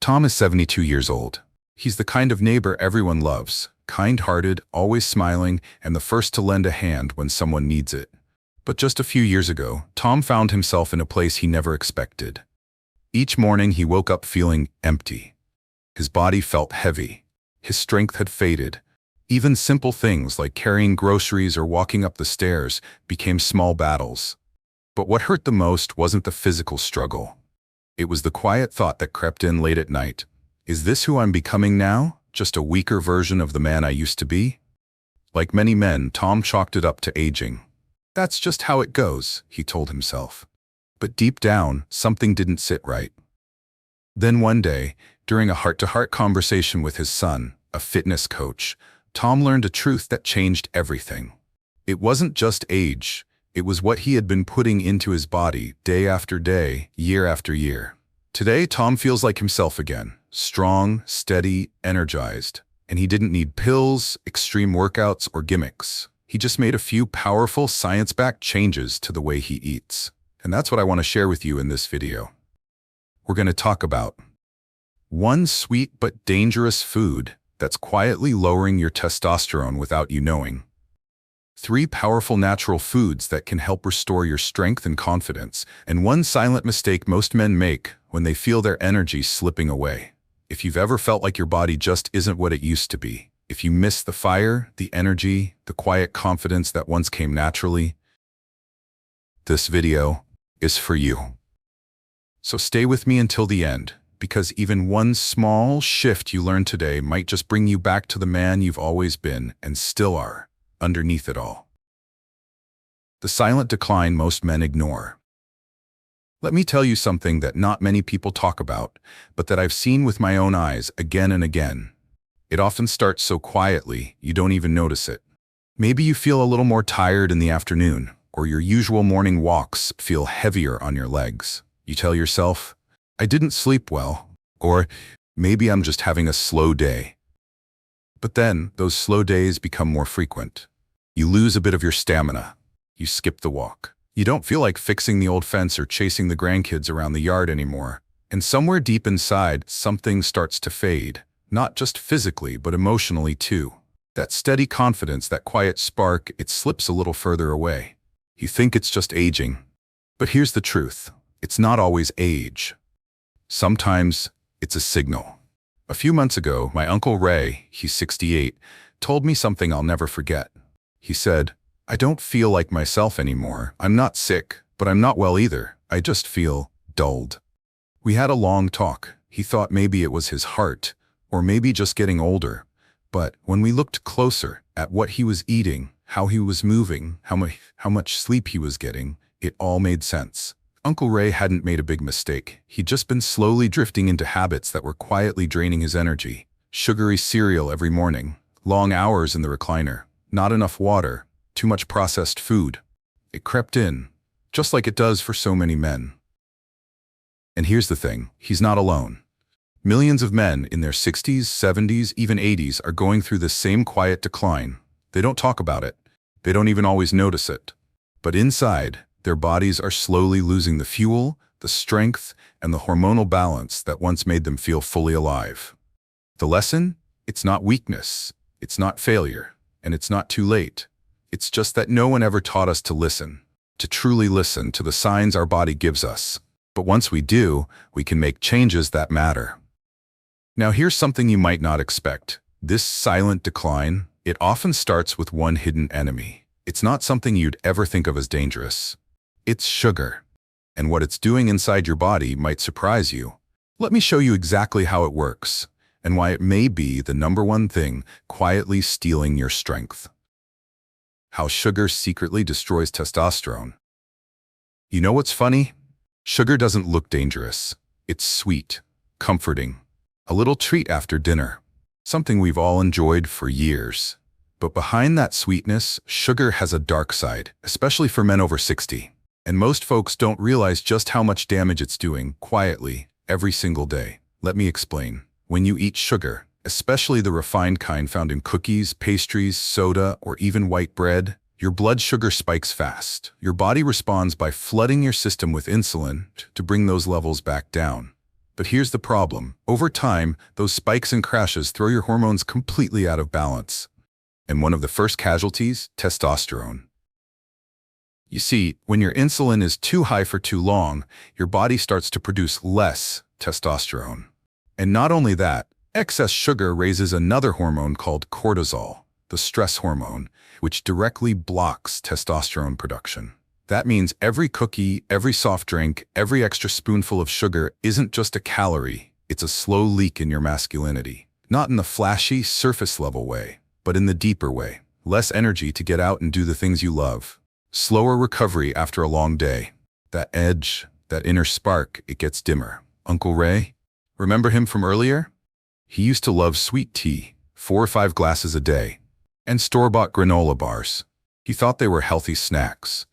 Tom is 72 years old. He's the kind of neighbor everyone loves, kind-hearted, always smiling, and the first to lend a hand when someone needs it. But just a few years ago, Tom found himself in a place he never expected. Each morning he woke up feeling empty. His body felt heavy. His strength had faded. Even simple things like carrying groceries or walking up the stairs became small battles. But what hurt the most wasn't the physical struggle. It was the quiet thought that crept in late at night. Is this who I'm becoming now? Just a weaker version of the man I used to be? Like many men, Tom chalked it up to aging. That's just how it goes, he told himself. But deep down, something didn't sit right. Then one day, during a heart-to-heart conversation with his son, a fitness coach, Tom learned a truth that changed everything. It wasn't just age. It was what he had been putting into his body day after day, year after year. Today, Tom feels like himself again, strong, steady, energized. And he didn't need pills, extreme workouts, or gimmicks. He just made a few powerful, science-backed changes to the way he eats. And that's what I want to share with you in this video. We're going to talk about one sweet but dangerous food that's quietly lowering your testosterone without you knowing. 3 powerful natural foods that can help restore your strength and confidence, and one silent mistake most men make when they feel their energy slipping away. If you've ever felt like your body just isn't what it used to be, if you miss the fire, the energy, the quiet confidence that once came naturally, this video is for you. So stay with me until the end, because even one small shift you learn today might just bring you back to the man you've always been and still are. Underneath it all. The silent decline most men ignore. Let me tell you something that not many people talk about, but that I've seen with my own eyes again and again. It often starts so quietly, you don't even notice it. Maybe you feel a little more tired in the afternoon, or your usual morning walks feel heavier on your legs. You tell yourself, I didn't sleep well, or maybe I'm just having a slow day. But then, those slow days become more frequent. You lose a bit of your stamina. You skip the walk. You don't feel like fixing the old fence or chasing the grandkids around the yard anymore. And somewhere deep inside, something starts to fade. Not just physically, but emotionally too. That steady confidence, that quiet spark, it slips a little further away. You think it's just aging. But here's the truth. It's not always age. Sometimes, it's a signal. A few months ago, my Uncle Ray, he's 68, told me something I'll never forget. He said, I don't feel like myself anymore. I'm not sick, but I'm not well either. I just feel dulled. We had a long talk. He thought maybe it was his heart, or maybe just getting older. But when we looked closer at what he was eating, how he was moving, how much sleep he was getting, it all made sense. Uncle Ray hadn't made a big mistake. He'd just been slowly drifting into habits that were quietly draining his energy. Sugary cereal every morning, long hours in the recliner, not enough water, too much processed food. It crept in, just like it does for so many men. And here's the thing, he's not alone. Millions of men in their 60s, 70s, even 80s are going through this same quiet decline. They don't talk about it. They don't even always notice it. But inside, their bodies are slowly losing the fuel, the strength, and the hormonal balance that once made them feel fully alive. The lesson? It's not weakness, it's not failure, and it's not too late. It's just that no one ever taught us to listen, to truly listen to the signs our body gives us. But once we do, we can make changes that matter. Now here's something you might not expect. This silent decline, it often starts with one hidden enemy. It's not something you'd ever think of as dangerous. It's sugar. And what it's doing inside your body might surprise you. Let me show you exactly how it works, and why it may be the #1 thing quietly stealing your strength. How sugar secretly destroys testosterone. You know what's funny? Sugar doesn't look dangerous. It's sweet, comforting, a little treat after dinner, something we've all enjoyed for years. But behind that sweetness, sugar has a dark side, especially for men over 60. And most folks don't realize just how much damage it's doing, quietly, every single day. Let me explain. When you eat sugar, especially the refined kind found in cookies, pastries, soda, or even white bread, your blood sugar spikes fast. Your body responds by flooding your system with insulin to bring those levels back down. But here's the problem. Over time, those spikes and crashes throw your hormones completely out of balance. And one of the first casualties, testosterone. You see, when your insulin is too high for too long, your body starts to produce less testosterone. And not only that, excess sugar raises another hormone called cortisol, the stress hormone, which directly blocks testosterone production. That means every cookie, every soft drink, every extra spoonful of sugar isn't just a calorie, it's a slow leak in your masculinity. Not in the flashy, surface-level way, but in the deeper way. Less energy to get out and do the things you love. Slower recovery after a long day. That edge, that inner spark, it gets dimmer. Uncle Ray? Remember him from earlier? He used to love sweet tea, 4 or 5 glasses a day, and store-bought granola bars. He thought they were healthy snacks,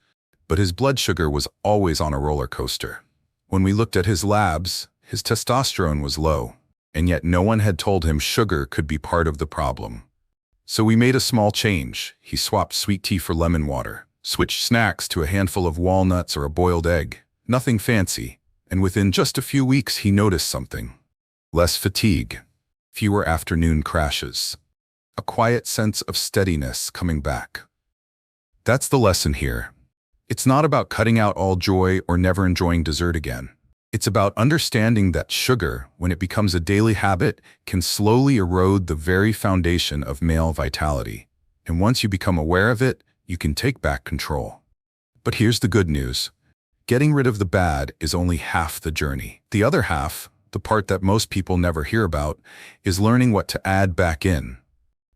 but his blood sugar was always on a roller coaster. When we looked at his labs, his testosterone was low, and yet no one had told him sugar could be part of the problem. So we made a small change. He swapped sweet tea for lemon water, switched snacks to a handful of walnuts or a boiled egg. Nothing fancy, and within just a few weeks he noticed something. Less fatigue, fewer afternoon crashes, a quiet sense of steadiness coming back. That's the lesson here. It's not about cutting out all joy or never enjoying dessert again. It's about understanding that sugar, when it becomes a daily habit, can slowly erode the very foundation of male vitality. And once you become aware of it, you can take back control. But here's the good news. Getting rid of the bad is only half the journey. The other half, the part that most people never hear about, is learning what to add back in.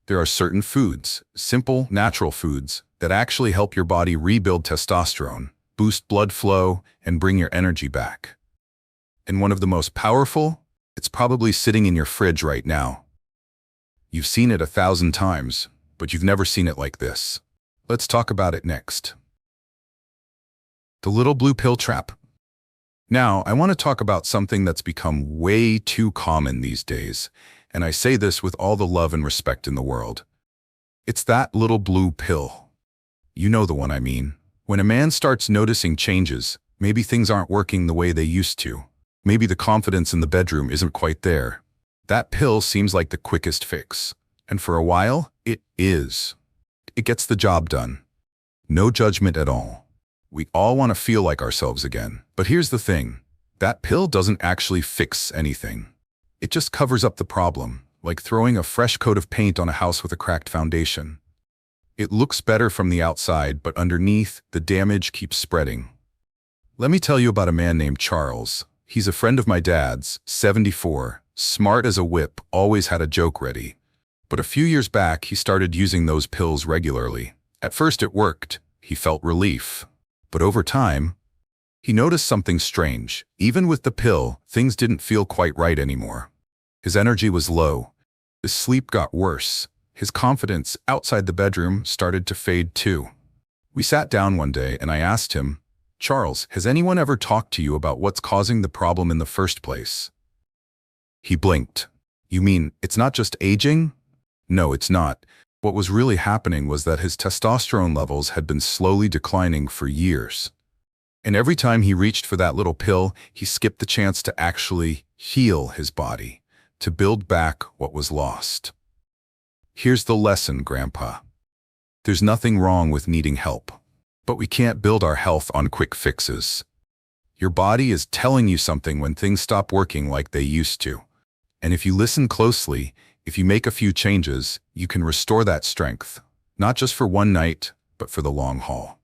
There are certain foods, simple, natural foods, that actually help your body rebuild testosterone, boost blood flow, and bring your energy back. And one of the most powerful, it's probably sitting in your fridge right now. You've seen it 1,000 times, but you've never seen it like this. Let's talk about it next. The little blue pill trap. Now, I want to talk about something that's become way too common these days, and I say this with all the love and respect in the world. It's that little blue pill. You know the one I mean. When a man starts noticing changes, maybe things aren't working the way they used to. Maybe the confidence in the bedroom isn't quite there. That pill seems like the quickest fix. And for a while, it is. It gets the job done. No judgment at all. We all want to feel like ourselves again. But here's the thing. That pill doesn't actually fix anything. It just covers up the problem, like throwing a fresh coat of paint on a house with a cracked foundation. It looks better from the outside, but underneath, the damage keeps spreading. Let me tell you about a man named Charles. He's a friend of my dad's, 74, smart as a whip, always had a joke ready. But a few years back, he started using those pills regularly. At first it worked. He felt relief. But over time, he noticed something strange. Even with the pill, things didn't feel quite right anymore. His energy was low. His sleep got worse. His confidence outside the bedroom started to fade too. We sat down one day and I asked him, "Charles, has anyone ever talked to you about what's causing the problem in the first place?" He blinked. "You mean it's not just aging?" "No, it's not. What was really happening was that his testosterone levels had been slowly declining for years. And every time he reached for that little pill, he skipped the chance to actually heal his body, to build back what was lost." Here's the lesson, Grandpa. There's nothing wrong with needing help, but we can't build our health on quick fixes. Your body is telling you something when things stop working like they used to. And if you listen closely, if you make a few changes, you can restore that strength, not just for one night, but for the long haul.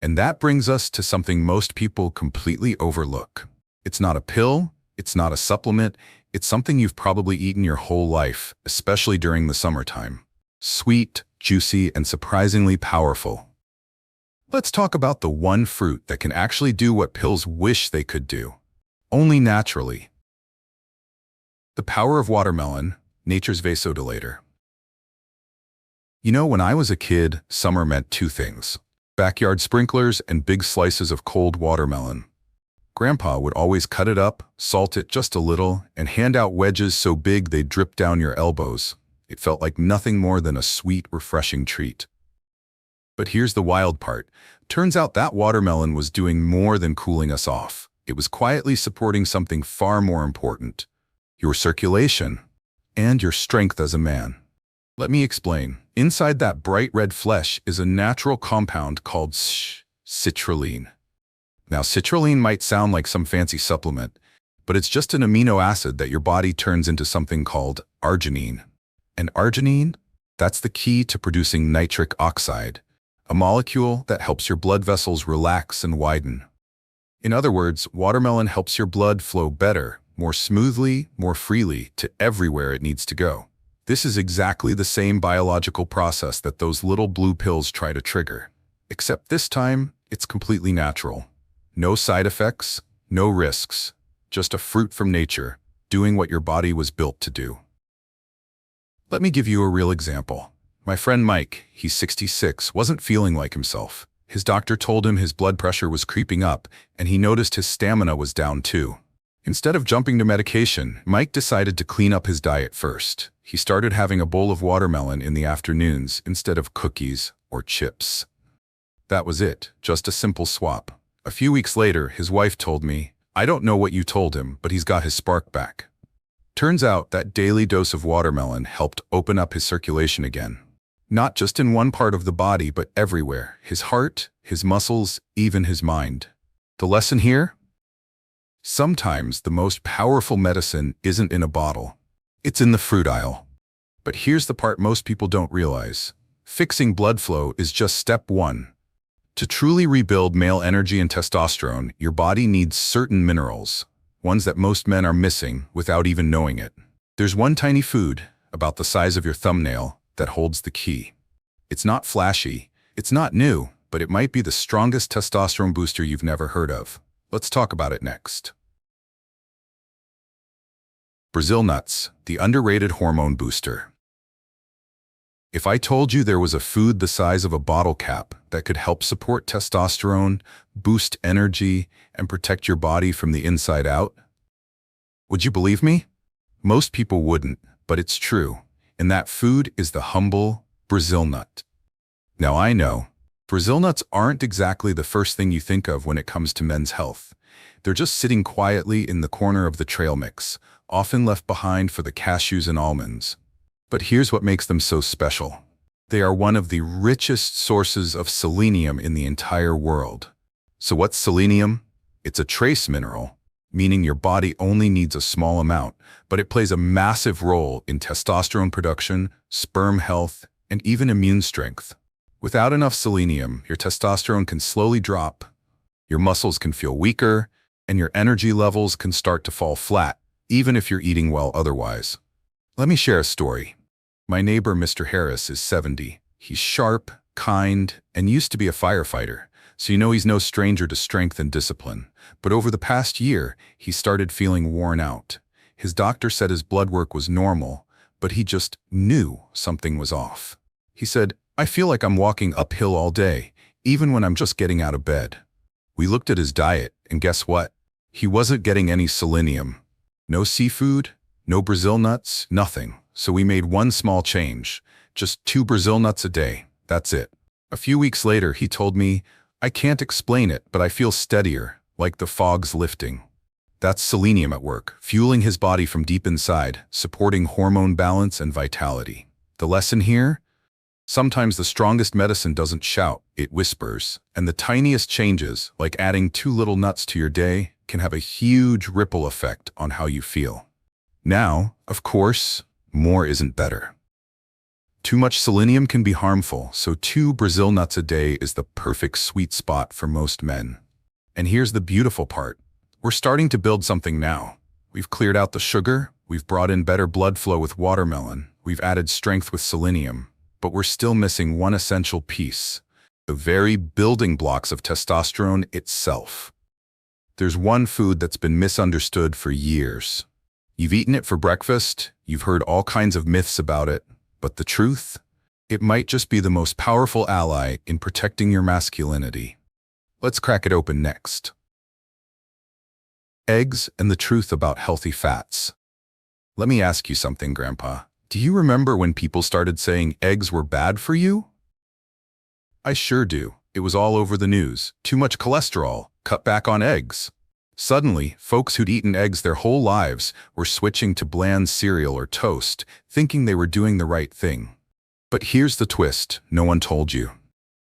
And that brings us to something most people completely overlook. It's not a pill, it's not a supplement, it's something you've probably eaten your whole life, especially during the summertime. Sweet, juicy, and surprisingly powerful. Let's talk about the one fruit that can actually do what pills wish they could do, only naturally. The power of watermelon, nature's vasodilator. You know, when I was a kid, summer meant two things: backyard sprinklers and big slices of cold watermelon. Grandpa would always cut it up, salt it just a little, and hand out wedges so big they'd drip down your elbows. It felt like nothing more than a sweet, refreshing treat. But here's the wild part. Turns out that watermelon was doing more than cooling us off. It was quietly supporting something far more important: your circulation and your strength as a man. Let me explain. Inside that bright red flesh is a natural compound called citrulline. Now, citrulline might sound like some fancy supplement, but it's just an amino acid that your body turns into something called arginine. And arginine, that's the key to producing nitric oxide, a molecule that helps your blood vessels relax and widen. In other words, watermelon helps your blood flow better, more smoothly, more freely to everywhere it needs to go. This is exactly the same biological process that those little blue pills try to trigger. Except this time, it's completely natural. No side effects, no risks, just a fruit from nature, doing what your body was built to do. Let me give you a real example. My friend Mike, he's 66, wasn't feeling like himself. His doctor told him his blood pressure was creeping up, and he noticed his stamina was down too. Instead of jumping to medication, Mike decided to clean up his diet first. He started having a bowl of watermelon in the afternoons instead of cookies or chips. That was it, just a simple swap. A few weeks later, his wife told me, "I don't know what you told him, but he's got his spark back." Turns out that daily dose of watermelon helped open up his circulation again. Not just in one part of the body, but everywhere. His heart, his muscles, even his mind. The lesson here? Sometimes the most powerful medicine isn't in a bottle. It's in the fruit aisle. But here's the part most people don't realize. Fixing blood flow is just step one. To truly rebuild male energy and testosterone, your body needs certain minerals, ones that most men are missing without even knowing it. There's one tiny food, about the size of your thumbnail, that holds the key. It's not flashy, it's not new, but it might be the strongest testosterone booster you've never heard of. Let's talk about it next. Brazil nuts, the underrated hormone booster. If I told you there was a food the size of a bottle cap that could help support testosterone, boost energy, and protect your body from the inside out, would you believe me? Most people wouldn't, but it's true. And that food is the humble Brazil nut. Now I know, Brazil nuts aren't exactly the first thing you think of when it comes to men's health. They're just sitting quietly in the corner of the trail mix, often left behind for the cashews and almonds. But here's what makes them so special. They are one of the richest sources of selenium in the entire world. So what's selenium? It's a trace mineral, meaning your body only needs a small amount, but it plays a massive role in testosterone production, sperm health, and even immune strength. Without enough selenium, your testosterone can slowly drop, your muscles can feel weaker, and your energy levels can start to fall flat, even if you're eating well otherwise. Let me share a story. My neighbor, Mr. Harris, is 70. He's sharp, kind, and used to be a firefighter, so you know he's no stranger to strength and discipline. But over the past year, he started feeling worn out. His doctor said his blood work was normal, but he just knew something was off. He said, "I feel like I'm walking uphill all day, even when I'm just getting out of bed." We looked at his diet, and guess what? He wasn't getting any selenium. No seafood, no Brazil nuts, nothing. So we made one small change. Just 2 Brazil nuts a day. That's it. A few weeks later, he told me, "I can't explain it, but I feel steadier, like the fog's lifting." That's selenium at work, fueling his body from deep inside, supporting hormone balance and vitality. The lesson here? Sometimes the strongest medicine doesn't shout, it whispers. And the tiniest changes, like adding 2 little nuts to your day, can have a huge ripple effect on how you feel. Now, of course, more isn't better. Too much selenium can be harmful, so 2 Brazil nuts a day is the perfect sweet spot for most men. And here's the beautiful part. We're starting to build something now. We've cleared out the sugar, we've brought in better blood flow with watermelon, we've added strength with selenium, but we're still missing one essential piece, the very building blocks of testosterone itself. There's one food that's been misunderstood for years. You've eaten it for breakfast, you've heard all kinds of myths about it, but the truth? It might just be the most powerful ally in protecting your masculinity. Let's crack it open next. Eggs and the truth about healthy fats. Let me ask you something, Grandpa. Do you remember when people started saying eggs were bad for you? I sure do. It was all over the news. Too much cholesterol. Cut back on eggs. Suddenly, folks who'd eaten eggs their whole lives were switching to bland cereal or toast, thinking they were doing the right thing. But here's the twist no one told you.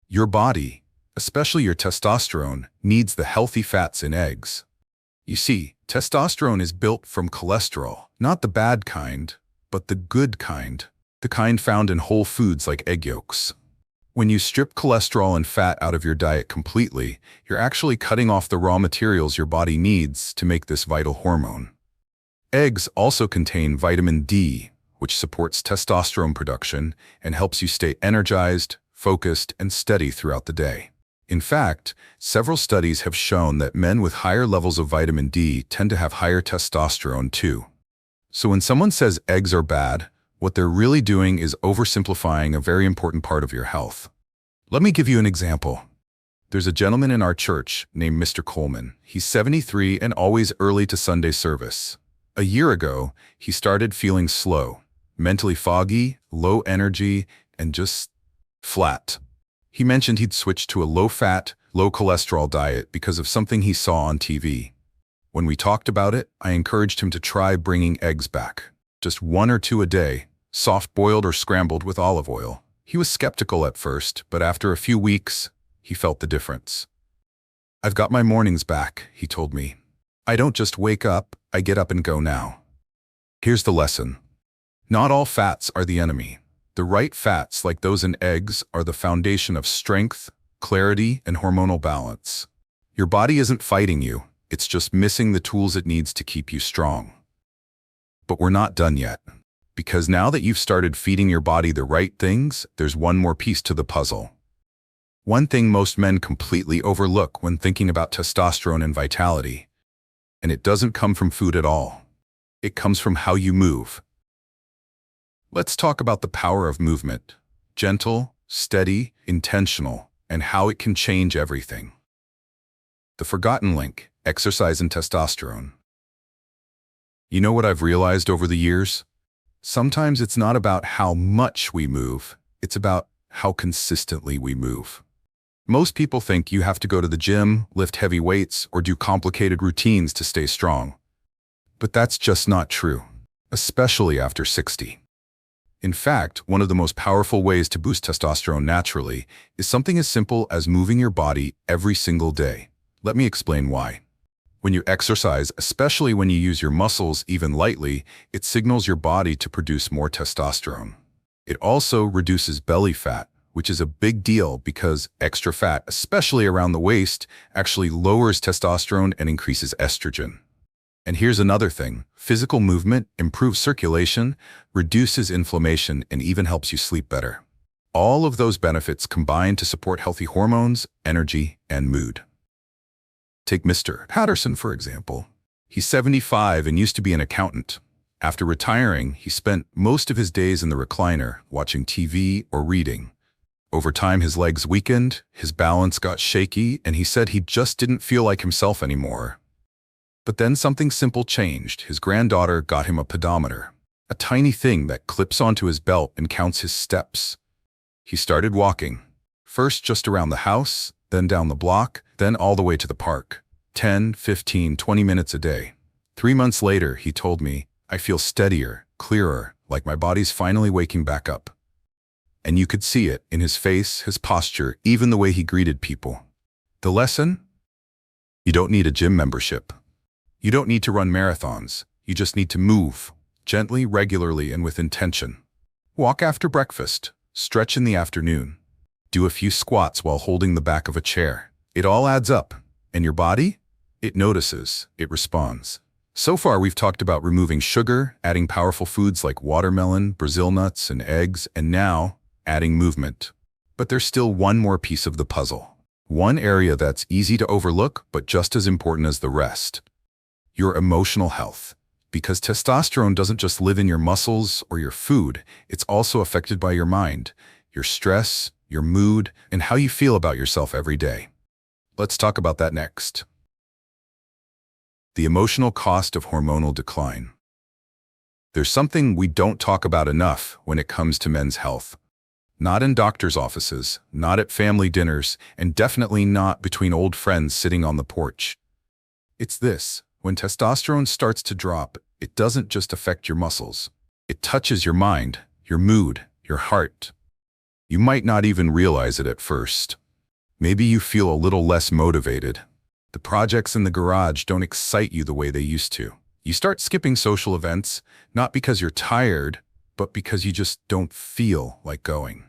Your body, especially your testosterone, needs the healthy fats in eggs. You see, testosterone is built from cholesterol, not the bad kind, but the good kind, the kind found in whole foods like egg yolks. When you strip cholesterol and fat out of your diet completely, you're actually cutting off the raw materials your body needs to make this vital hormone. Eggs also contain vitamin D, which supports testosterone production and helps you stay energized, focused, and steady throughout the day. In fact, several studies have shown that men with higher levels of vitamin D tend to have higher testosterone too. So when someone says eggs are bad, what they're really doing is oversimplifying a very important part of your health. Let me give you an example. There's a gentleman in our church named Mr. Coleman. He's 73 and always early to Sunday service. A year ago, he started feeling slow, mentally foggy, low energy, and just flat. He mentioned he'd switched to a low-fat, low-cholesterol diet because of something he saw on TV. When we talked about it, I encouraged him to try bringing eggs back. Just 1 or 2 a day, soft-boiled or scrambled with olive oil. He was skeptical at first, but after a few weeks, he felt the difference. "I've got my mornings back," he told me. "I don't just wake up, I get up and go now." Here's the lesson. Not all fats are the enemy. The right fats, like those in eggs, are the foundation of strength, clarity, and hormonal balance. Your body isn't fighting you, it's just missing the tools it needs to keep you strong. But we're not done yet. Because now that you've started feeding your body the right things, there's one more piece to the puzzle. One thing most men completely overlook when thinking about testosterone and vitality. And it doesn't come from food at all. It comes from how you move. Let's talk about the power of movement. Gentle, steady, intentional, and how it can change everything. The forgotten link, exercise and testosterone. You know what I've realized over the years? Sometimes it's not about how much we move, it's about how consistently we move. Most people think you have to go to the gym, lift heavy weights, or do complicated routines to stay strong. But that's just not true, especially after 60. In fact, one of the most powerful ways to boost testosterone naturally is something as simple as moving your body every single day. Let me explain why. When you exercise, especially when you use your muscles even lightly, it signals your body to produce more testosterone. It also reduces belly fat, which is a big deal because extra fat, especially around the waist, actually lowers testosterone and increases estrogen. And here's another thing. Physical movement improves circulation, reduces inflammation, and even helps you sleep better. All of those benefits combine to support healthy hormones, energy, and mood. Take Mr. Patterson, for example. He's 75 and used to be an accountant. After retiring, he spent most of his days in the recliner, watching TV or reading. Over time, his legs weakened, his balance got shaky, and he said he just didn't feel like himself anymore. But then something simple changed. His granddaughter got him a pedometer, a tiny thing that clips onto his belt and counts his steps. He started walking, first just around the house, then down the block, then all the way to the park. 10, 15, 20 minutes a day. 3 months later, he told me, "I feel steadier, clearer, like my body's finally waking back up." And you could see it in his face, his posture, even the way he greeted people. The lesson? You don't need a gym membership. You don't need to run marathons. You just need to move, gently, regularly, and with intention. Walk after breakfast, stretch in the afternoon. Do a few squats while holding the back of a chair. It all adds up. And your body? It notices, it responds. So far, we've talked about removing sugar, adding powerful foods like watermelon, Brazil nuts, and eggs, and now adding movement. But there's still one more piece of the puzzle. One area that's easy to overlook, but just as important as the rest. Your emotional health. Because testosterone doesn't just live in your muscles or your food, it's also affected by your mind, your stress, your mood, and how you feel about yourself every day. Let's talk about that next. The emotional cost of hormonal decline. There's something we don't talk about enough when it comes to men's health. Not in doctors' offices, not at family dinners, and definitely not between old friends sitting on the porch. It's this: when testosterone starts to drop, it doesn't just affect your muscles. It touches your mind, your mood, your heart. You might not even realize it at first. Maybe you feel a little less motivated. The projects in the garage don't excite you the way they used to. You start skipping social events, not because you're tired, but because you just don't feel like going.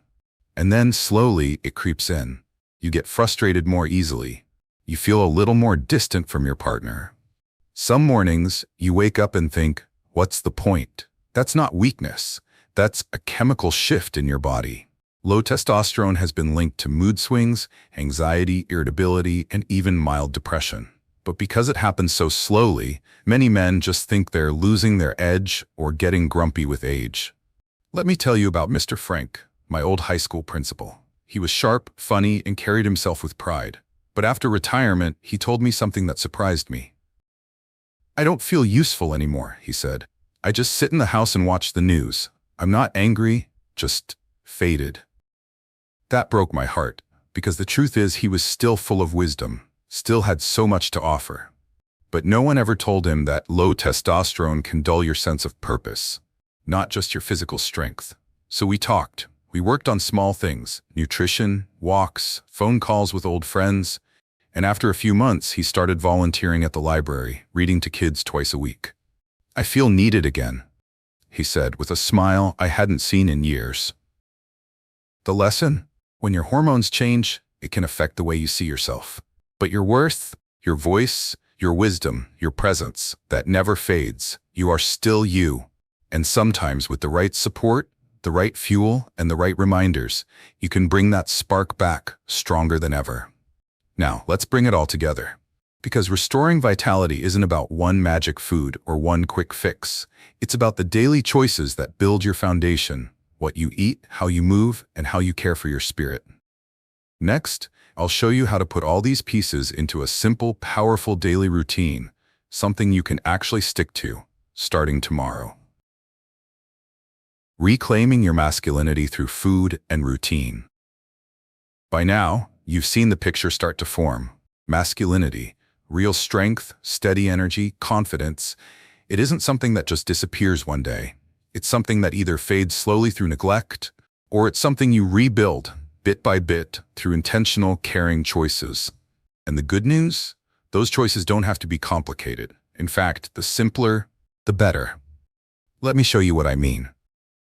And then slowly it creeps in. You get frustrated more easily. You feel a little more distant from your partner. Some mornings you wake up and think, what's the point? That's not weakness. That's a chemical shift in your body. Low testosterone has been linked to mood swings, anxiety, irritability, and even mild depression. But because it happens so slowly, many men just think they're losing their edge or getting grumpy with age. Let me tell you about Mr. Frank, my old high school principal. He was sharp, funny, and carried himself with pride. But after retirement, he told me something that surprised me. "I don't feel useful anymore," he said. "I just sit in the house and watch the news. I'm not angry, just faded." That broke my heart, because the truth is he was still full of wisdom, still had so much to offer. But no one ever told him that low testosterone can dull your sense of purpose, not just your physical strength. So we talked. We worked on small things: nutrition, walks, phone calls with old friends. And after a few months, he started volunteering at the library, reading to kids twice a week. "I feel needed again," he said with a smile I hadn't seen in years. The lesson? When your hormones change, it can affect the way you see yourself. But your worth, your voice, your wisdom, your presence, that never fades. You are still you. And sometimes with the right support, the right fuel, and the right reminders, you can bring that spark back, stronger than ever. Now, let's bring it all together. Because restoring vitality isn't about one magic food or one quick fix. It's about the daily choices that build your foundation: what you eat, how you move, and how you care for your spirit. Next, I'll show you how to put all these pieces into a simple, powerful daily routine, something you can actually stick to, starting tomorrow. Reclaiming your masculinity through food and routine. By now, you've seen the picture start to form. Masculinity, real strength, steady energy, confidence. It isn't something that just disappears one day. It's something that either fades slowly through neglect, or it's something you rebuild, bit by bit, through intentional, caring choices. And the good news? Those choices don't have to be complicated. In fact, the simpler, the better. Let me show you what I mean.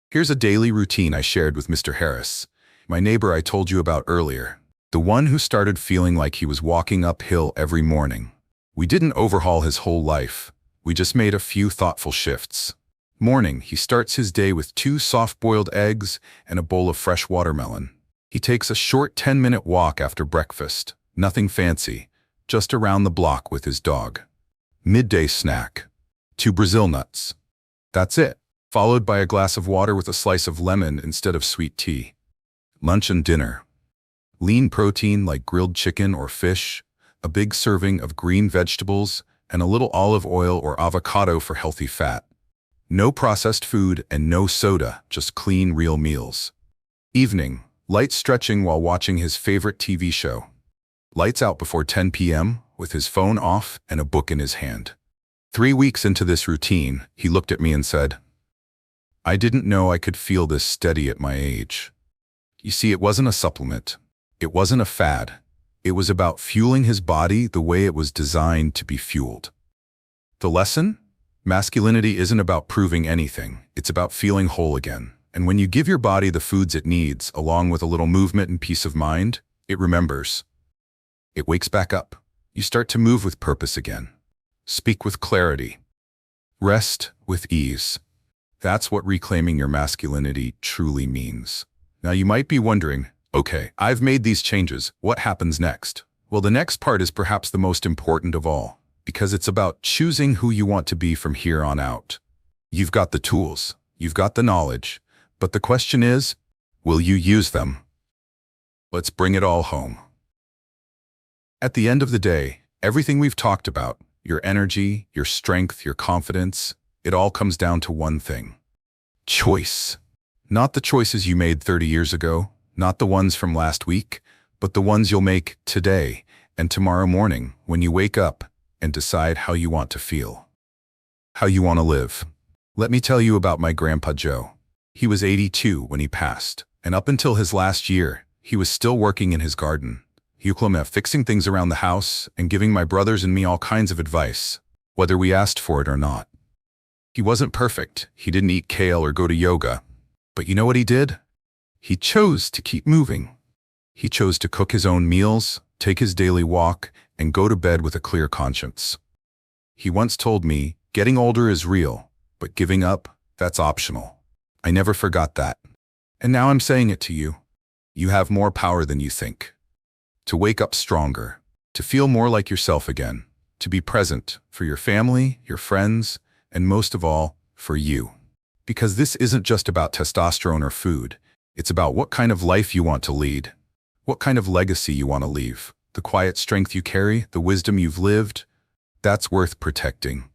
Here's a daily routine I shared with Mr. Harris, my neighbor I told you about earlier, the one who started feeling like he was walking uphill every morning. We didn't overhaul his whole life. We just made a few thoughtful shifts. Morning, he starts his day with 2 soft-boiled eggs and a bowl of fresh watermelon. He takes a short 10-minute walk after breakfast, nothing fancy, just around the block with his dog. Midday snack: 2 Brazil nuts. That's it, followed by a glass of water with a slice of lemon instead of sweet tea. Lunch and dinner: lean protein like grilled chicken or fish, a big serving of green vegetables, and a little olive oil or avocado for healthy fat. No processed food and no soda, just clean, real meals. Evening: light stretching while watching his favorite TV show. Lights out before 10 p.m. with his phone off and a book in his hand. 3 weeks into this routine, he looked at me and said, "I didn't know I could feel this steady at my age." You see, it wasn't a supplement. It wasn't a fad. It was about fueling his body the way it was designed to be fueled. The lesson? Masculinity isn't about proving anything. It's about feeling whole again. And when you give your body the foods it needs, along with a little movement and peace of mind, it remembers. It wakes back up. You start to move with purpose again. Speak with clarity. Rest with ease. That's what reclaiming your masculinity truly means. Now you might be wondering, okay, I've made these changes. What happens next? Well, the next part is perhaps the most important of all, because it's about choosing who you want to be from here on out. You've got the tools, you've got the knowledge, but the question is, will you use them? Let's bring it all home. At the end of the day, everything we've talked about, your energy, your strength, your confidence, it all comes down to one thing: choice. Not the choices you made 30 years ago, not the ones from last week, but the ones you'll make today and tomorrow morning when you wake up and decide how you want to feel, how you want to live. Let me tell you about my Grandpa Joe. He was 82 when he passed, and up until his last year, he was still working in his garden. He was fixing things around the house and giving my brothers and me all kinds of advice, whether we asked for it or not. He wasn't perfect. He didn't eat kale or go to yoga. But you know what he did? He chose to keep moving. He chose to cook his own meals, take his daily walk, and go to bed with a clear conscience. He once told me, getting older is real, but giving up, that's optional. I never forgot that. And now I'm saying it to you. You have more power than you think. To wake up stronger, to feel more like yourself again, to be present for your family, your friends, and most of all, for you. Because this isn't just about testosterone or food. It's about what kind of life you want to lead, what kind of legacy you want to leave, the quiet strength you carry, the wisdom you've lived. That's worth protecting.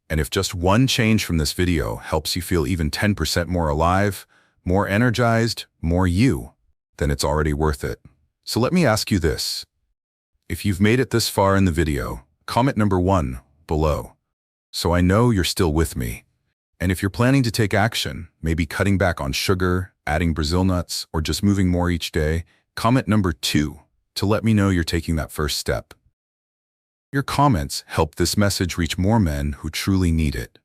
And if just one change from this video helps you feel even 10% more alive, more energized, more you, then it's already worth it. So let me ask you this. If you've made it this far in the video, comment number 1 below, so I know you're still with me. And if you're planning to take action, maybe cutting back on sugar, adding Brazil nuts, or just moving more each day, comment number 2 to let me know you're taking that first step. Your comments help this message reach more men who truly need it.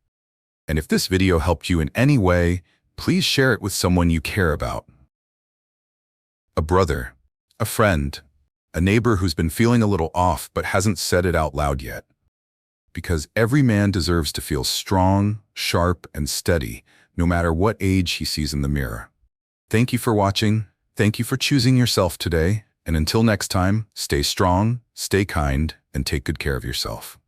And if this video helped you in any way, please share it with someone you care about. A brother, a friend, a neighbor who's been feeling a little off but hasn't said it out loud yet. Because every man deserves to feel strong, sharp, and steady, no matter what age he sees in the mirror. Thank you for watching. Thank you for choosing yourself today. And until next time, stay strong, stay kind, and take good care of yourself.